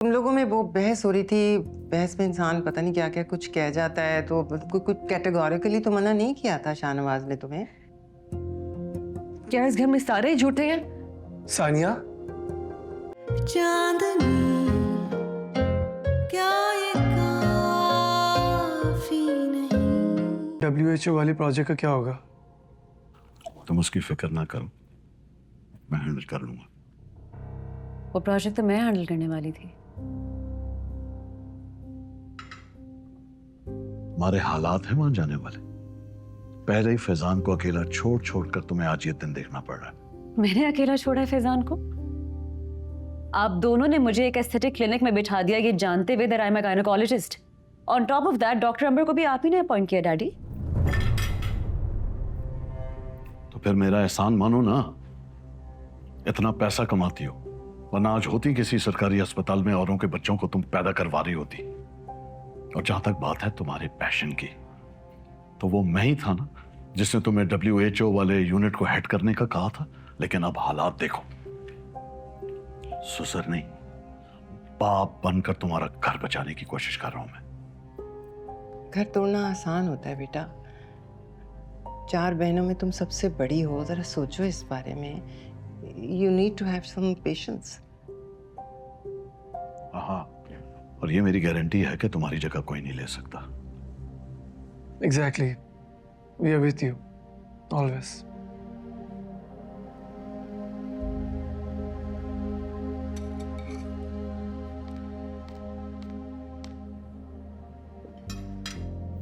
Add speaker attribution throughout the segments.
Speaker 1: तुम लोगों में वो बहस हो रही थी, बहस में इंसान पता नहीं क्या क्या कुछ कह जाता है, तो कुछ कैटेगोरिकली तो मना नहीं किया था शाहनवाज ने तुम्हें?
Speaker 2: क्या इस घर में सारे ही झूठे हैं?
Speaker 3: सानिया,
Speaker 4: चांदनी क्या ये काफी नहीं?
Speaker 3: WHO वाले प्रोजेक्ट का क्या होगा?
Speaker 5: तुम उसकी फिक्र ना करो, मैं हैंडल कर लूंगा।
Speaker 2: वो प्रोजेक्ट तो मैं हैंडल करने वाली थी।
Speaker 5: हमारे हालात हैं वहां जाने वाले। पहले ही फैजान को अकेला छोड़ छोड़ कर तुम्हें आज ये दिन देखना पड़ रहा है।
Speaker 2: मैंने अकेला छोड़ा है फैजान को? आप दोनों ने मुझे एक एस्थेटिक क्लिनिक में बिठा दिया ये जानते हुए that I am a gynaecologist. On top of that doctor Ambar को भी आप ही ने अपॉइंट किया डैडी।
Speaker 5: तो फिर मेरा एहसान मानो ना। इतना पैसा कमाती हो, वरना आज होती किसी सरकारी अस्पताल में औरों के बच्चों को तुम पैदा करवा रही होती। और जहां तक बात है तुम्हारे पैशन की, तो वो मैं ही था ना जिसने तुम्हें WHO वाले यूनिट को हेड करने का कहा था। लेकिन अब हालात देखो, सुसर नहीं, बाप बनकर तुम्हारा घर बचाने की कोशिश कर रहा हूं मैं।
Speaker 1: घर तोड़ना आसान होता है बेटा। 4 बहनों में तुम सबसे बड़ी हो, जरा सोचो इस बारे में। You need to have some patience.
Speaker 5: हाँ, और ये मेरी गारंटी है कि तुम्हारी जगह कोई नहीं ले सकता।
Speaker 3: Exactly, we are with you always.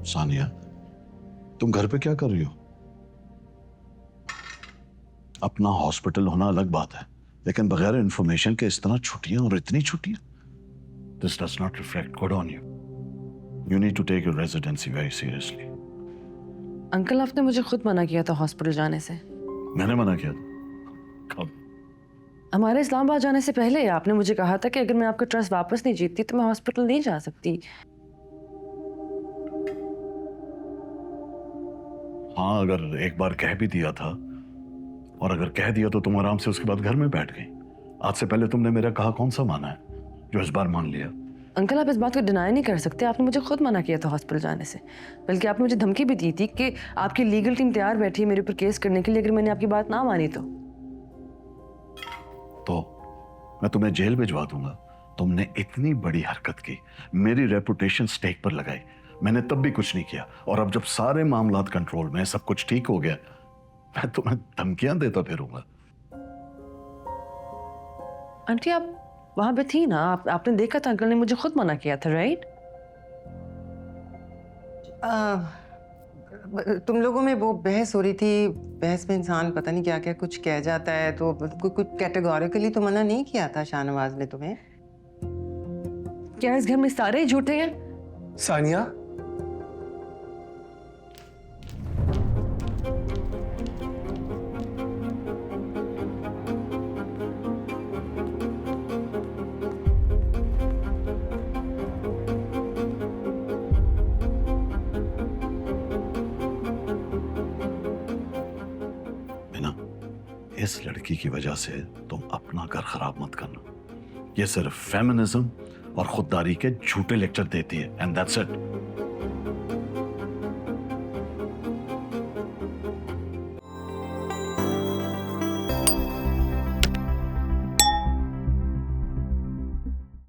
Speaker 5: Sania, तुम घर पे क्या कर रही हो? अपना हॉस्पिटल होना अलग बात है, लेकिन बगैर इंफॉर्मेशन के इस तरह छुट्टियां और इतनी छुट्टियां, this does not reflect good on you. You need to take your residency very seriously.
Speaker 2: Uncle आपने मुझे खुद मना किया था हॉस्पिटल जाने से।
Speaker 5: मैंने मना किया था? कब?
Speaker 2: हमारे इस्लामाबाद जाने से पहले आपने मुझे कहा था कि अगर मैं आपका ट्रस्ट वापस नहीं जीतती तो मैं हॉस्पिटल नहीं जा सकती।
Speaker 5: हाँ, अगर एक बार कह भी दिया था, और अगर कह दिया तो तुम आराम से उसके बाद घर में बैठ गई। आज से पहले तुमने मेरा कहा कौन सा माना है जो इस बार मान लिया?
Speaker 2: अंकल आप इस बात को डिनाई नहीं कर सकते, आपने मुझे खुद मना किया था हॉस्पिटल जाने से। बल्कि आपने मुझे धमकी भी दी थी कि आपकी लीगल टीम तैयार बैठी है मेरे ऊपर केस करने के लिए अगर मैंने आपकी बात ना मानी तो
Speaker 5: मैं तुम्हें जेल भिजवा दूंगा। तुमने इतनी बड़ी हरकत की, मेरी रेपुटेशन स्टेक पर लगाई, मैंने तब भी कुछ नहीं किया। और अब जब सारे मामलात कंट्रोल में, सब कुछ ठीक हो गया, मैं तुम्हें धमकियां देता फिरूंगा।
Speaker 2: आंटी आप वहां पे थी ना, आपने देखा था अंकल ने मुझे खुद मना किया था, राइट?
Speaker 1: तुम लोगों में वो बहस हो रही थी, बहस में इंसान पता नहीं क्या क्या कुछ कह जाता है, तो कुछ कैटेगोरिकली तो मना नहीं किया था शाहनवाज ने तुम्हें?
Speaker 2: क्या इस घर में सारे ही झूठे हैं?
Speaker 3: सानिया,
Speaker 5: बिना इस लड़की की वजह से तुम अपना घर खराब मत करना। ये सिर्फ फेमिनिज्म और खुददारी के झूठे लेक्चर देती है, एंड दैट्स इट।